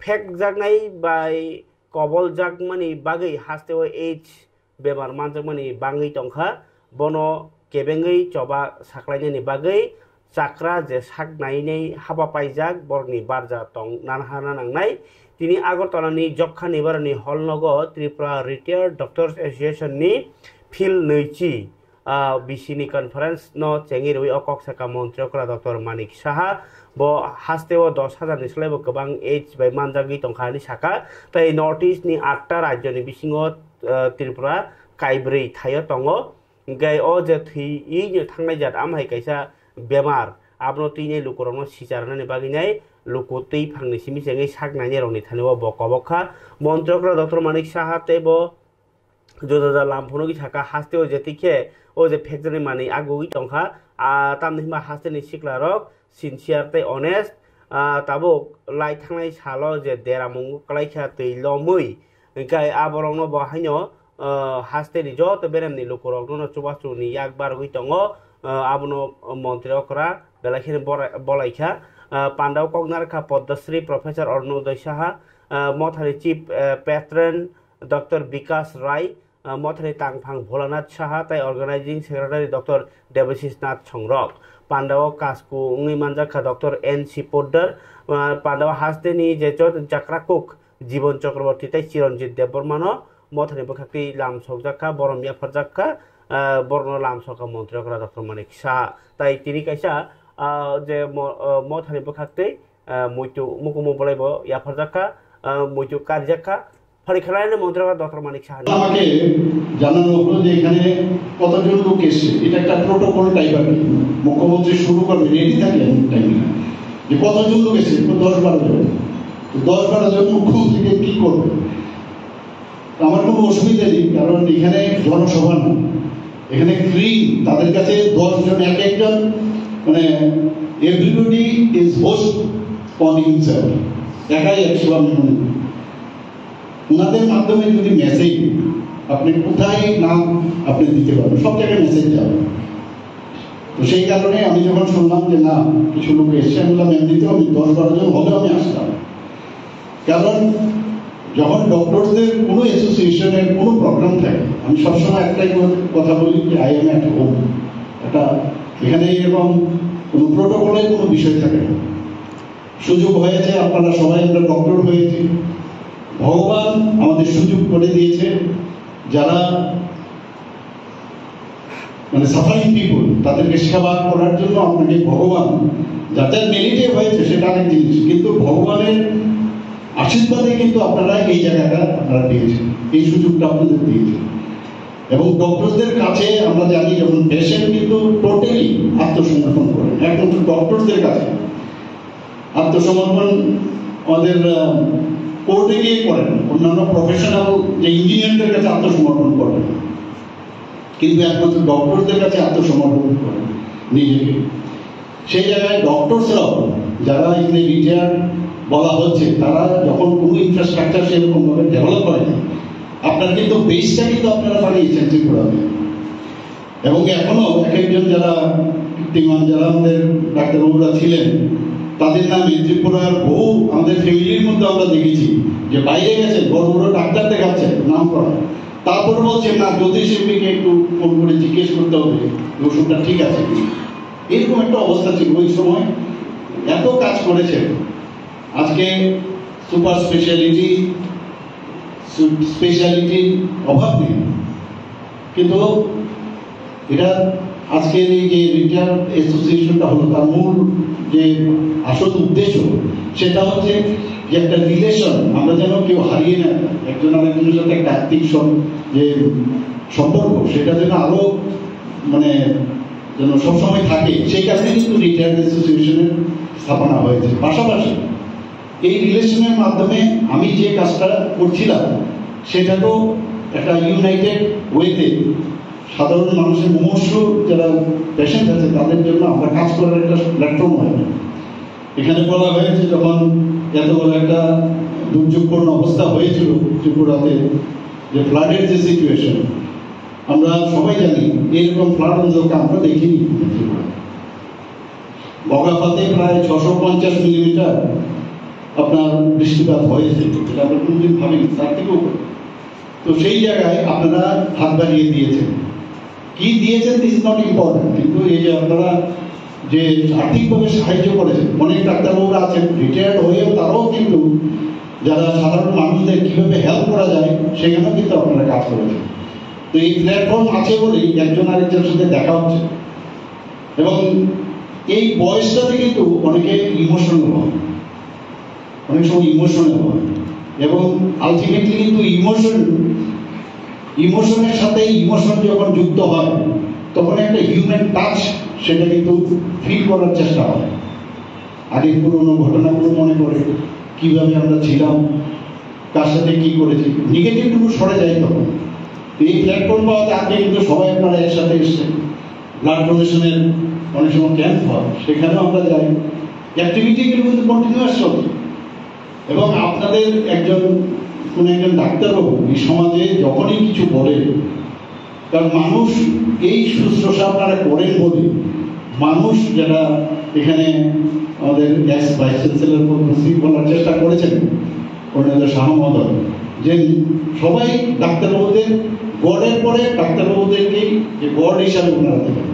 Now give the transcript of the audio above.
Fake जागनाय bye कबल जागमानि बागै हास्तेव as बेमार मानजागमानि बाङै तंखा बनो केबेङै चबा साख्लायनायनि बागै चाक्रा जे सागनायनै हाबा पाइजाक बरनि बारजा तं नानहाना नांनाय तिनि आगरतलानि जखा निबारनि हलनगो त्रिपुरा रिटायार्ड डक्टर्स एसोसिएशन नि फिल नैची बिसिनि कन्फारेंस न चेंगि रवि अकक साका मंत्रियकरा डक्टर मानिक साहा बो हास्तेव 10,000 निस्लायबो गोबां एज बाय मानजागि तंखानि साका तै नॉर्थ ईस्ट नि 8टा राज्यनि बिसिङो त्रिपुरा काइब्रै थायो तंगो गाय ओ जे थैयैनो थांनाय जात आमहाय कायसा बेमार आबनो तैने लुकुरनो सिजारनानि बागिनाय लुकु तै फांनि सिमि जेङै सागनायनि रंनि थानेवा बकबखा मंत्रियकरा डक्टर मानिक साहा तेबो जोजा लामफुनोगि थाका हास्तेव जेतिखे ओ जे फेक्टरि मानि आगुगि तंखा तामनिमा हास्तेनि सिक्लारक सिनसियार तै ऑनेस्ट ताबो लाई थांनाय सालो जे देरामुंगु कलाइखा तैलमै गाय आबरंनो बहायनो हास्तेनि जत बेरेमनि लुकुरनो चुबाचुनि याकबार गइ तंगो आबनो मंत्रियकरा बेलाखिनि बलाइखा पांडाव कगनारखा पद्मश्री प्रोफेसर अरुणोदय साहा मथारि chief patron doctor Vikas Roy मथारि तांफां भोलानाथ साहा तै organizing secretary doctor Debashish Nath छंगरक पांडाव कास्कु उंगि मानजाखा डॉक्टर एन.सी. पोद्दार पांडाव हास्तेनि जे चक्राकुक जीवन चक्रवर्ती तै चिरंजीत देवबर्मानो मथारि बखाक्ति लामसकजाखा बरमिया फरजाखा बरनो लामसका मंत्रियकरा डॉक्टर मानिक साहा तै तिनि कायसा जे मथारि बखाक्ति मुइतु मुकुमु बलाइबो याफरजाखा मुइतु कारजाखा फरिखालायनो मंत्रियकरा डॉक्टर मानिक साहा আমাকে জানানো হলো যে এখানে কতজন লোক এসেছে এটা একটা প্রোটোকল টাইপ আর কি মুখ্যমন্ত্রী শুরু করবে রেডি থাকে টাইমে যে কতজন লোক এসেছে 10-12 জন তো 10-12 জন মুখ্যমন্ত্রীকে কি করবে আমার কোনো অসুবিধা নেই কারণ এখানে জনসভা না এখানে ফ্রি তাদের কাছে 10 জন এক একজন মানে everybody is host on himself একাই 100 আমি মনে করি উনাদের মাধ্যমে যদি মেসেজ আপনি কোথায় নাম আপনি দিতে পারবেন সব জায়গায় মেসেজ যাবে তো সেই কারণে আমি যখন শুনলাম যে না কিছু লোক এসে আমি বললাম এমনিতে আমি 10-12 জন হলেও আমি আসতাম কারণ যখন ডক্টরদের কোনো অ্যাসোসিয়েশনের কোনো প্রোগ্রাম থাকে আমি সবসময় একটাই কথা বলি যে আই এম অ্যাট হোম এটা এখানে এরকম কোনো প্রোটোকলের কোনো বিষয় থাকে না সুযোগ হয়েছে আপনারা সবাই আমরা ডক্টর হয়েছি ভগবান আমাদের সুযোগ করে দিয়েছে যারা মানে সাফারিং পিপল তাদেরকে সেবা করার জন্য আপনাকে ভগবান যাদের মেরিটে হয়েছে সেটা অনেক জিনিস কিন্তু ভগবানের আশীর্বাদে কিন্তু আপনারা এই জায়গাটা আপনারা পেয়েছেন এই সুযোগটা আপনাদের দিয়েছেন এবং ডক্টরদের কাছে আমরা জানি যখন পেশেন্ট কিন্তু টোটালি আত্মসমর্পণ করেন একমাত্র ডক্টরদের কাছে আত্মসমর্পণ আমাদের কোর্টে গিয়ে করেন অন্যান্য প্রফেশনাল যে ইঞ্জিনিয়ারদের কাছে আত্মসমর্পণ করেন কিন্তু একমাত্র ডক্টরদের কাছে আত্মসমর্পণ করেন নিজেকে সেই জায়গায় ডক্টরসরাও যারা এখানে রিটায়ার বলা হচ্ছে তারা যখন কোনো ইনফ্রাস্ট্রাকচার সেরকমভাবে ডেভেলপ করেনি আপনার কিন্তু বেসটা কিন্তু আপনারা বানিয়েছেন ত্রিপুরাতে এবং এখনো এক একজন যারা কীর্তিমান যারা আমাদের ডাক্তারবাবুরা ছিলেন তাদের নামে ত্রিপুরার বহু আমাদের ফ্যামিলির মধ্যে আমরা দেখেছি যে বাইরে গেছে বড় বড় ডাক্তার দেখাচ্ছেন নাম করা তারপর বলছেন না জ্যোতিষীকে একটু ফোন করে জিজ্ঞেস করতে হবে ওষুধটা ঠিক আছে এরকম একটা অবস্থা ছিল ওই সময় এত কাজ করেছেন আজকে সুপার স্পেশালিটি অভাব নেই কিন্তু এটা আজকের এই যে রিটায়ার অ্যাসোসিয়েশনটা হলো তার মূল যে আসল উদ্দেশ্য সেটা হচ্ছে যে একটা রিলেশন আমরা যেন কেউ হারিয়ে না একজন আরেকজনের সাথে একটা আত্মিক যে সম্পর্ক সেটা যেন আরো মানে যেন সবসময় থাকে সেই কারণে কিন্তু রিটায়ার অ্যাসোসিয়েশনের স্থাপনা হয়েছে পাশাপাশি এই রিলেশনের মাধ্যমে আমি যে কাজটা করছিলাম সেটা তো একটা ইউনাইটেড ওয়েতে সাধারণ মানুষের মুমূর্ষু যারা পেশেন্ট আছে তাদের জন্য আমরা কাজ করার একটা প্ল্যাটফর্ম হয় এখানে বলা হয়েছে যখন এত বড় একটা দুর্যোগপূর্ণ অবস্থা হয়েছিল ত্রিপুরাতে যে ফ্লাডের যে সিচুয়েশন আমরা সবাই জানি এইরকম ফ্লাড অঞ্চলকে আমরা দেখিনি বগাফাতে প্রায় 650 মিলিমিটার আপনার বৃষ্টিপাত হয়েছে, যেটা আমরা কোনোদিন ভাবিনি, তার থেকেও। তো সেই জায়গায় আপনারা হাত বাড়িয়ে দিয়েছেন। কি দিয়েছেন দিস ইজ নট ইম্পর্টেন্ট, কিন্তু এই যে আপনারা যে আর্থিকভাবে সাহায্য করেছেন, অনেক ডাক্তারবাবুরা আছেন রিটায়ার্ড হয়েও তারাও কিন্তু যারা সাধারণ মানুষদের কিভাবে হেল্প করা যায় সেখানেও কিন্তু আপনারা কাজ করেছেন। তো এই প্ল্যাটফর্ম আছে বলেই একজন আরেকজনের সাথে দেখা হচ্ছে, এবং এই বয়সটাতে কিন্তু অনেকে ইমোশনাল হয়, অনেক সময় ইমোশনাল হয়, এবং আলটিমেটলি কিন্তু ইমোশনের সাথে ইমোশন যখন যুক্ত হয় তখন একটা হিউম্যান টাচ সেটা কিন্তু ফিল করার চেষ্টা হয়। আগে পুরোনো ঘটনাগুলো মনে করে, কিভাবে আমরা ছিলাম, কার সাথে কি করেছি, নেগেটিভটুকু সরে যায় তখন। এই প্ল্যাটফর্ম পাওয়াতে আগে কিন্তু সবাই আপনারা এর সাথে এসছেন। ব্লাড ডোনেশনের অনেক সময় ক্যাম্প হয়, সেখানেও আমরা যাই, অ্যাক্টিভিটিগুলো কিন্তু কন্টিনিউয়াস চলছে। এবং আপনাদের কোনো একজন ডাক্তারবাবু এই সমাজে যখনই কিছু বলে, কারণ মানুষ এই শুশ্রূষা আপনারা করেন বলে মানুষ, যারা এখানে আমাদের এক্স ভাইস চ্যান্সেলর বলার চেষ্টা করেছেন পরিণত শাহ মহোদয়, যে সবাই ডাক্তারবাবুদের গডের পরে ডাক্তারবাবুদেরকেই যে গড হিসাবে ওনারা দেখেন।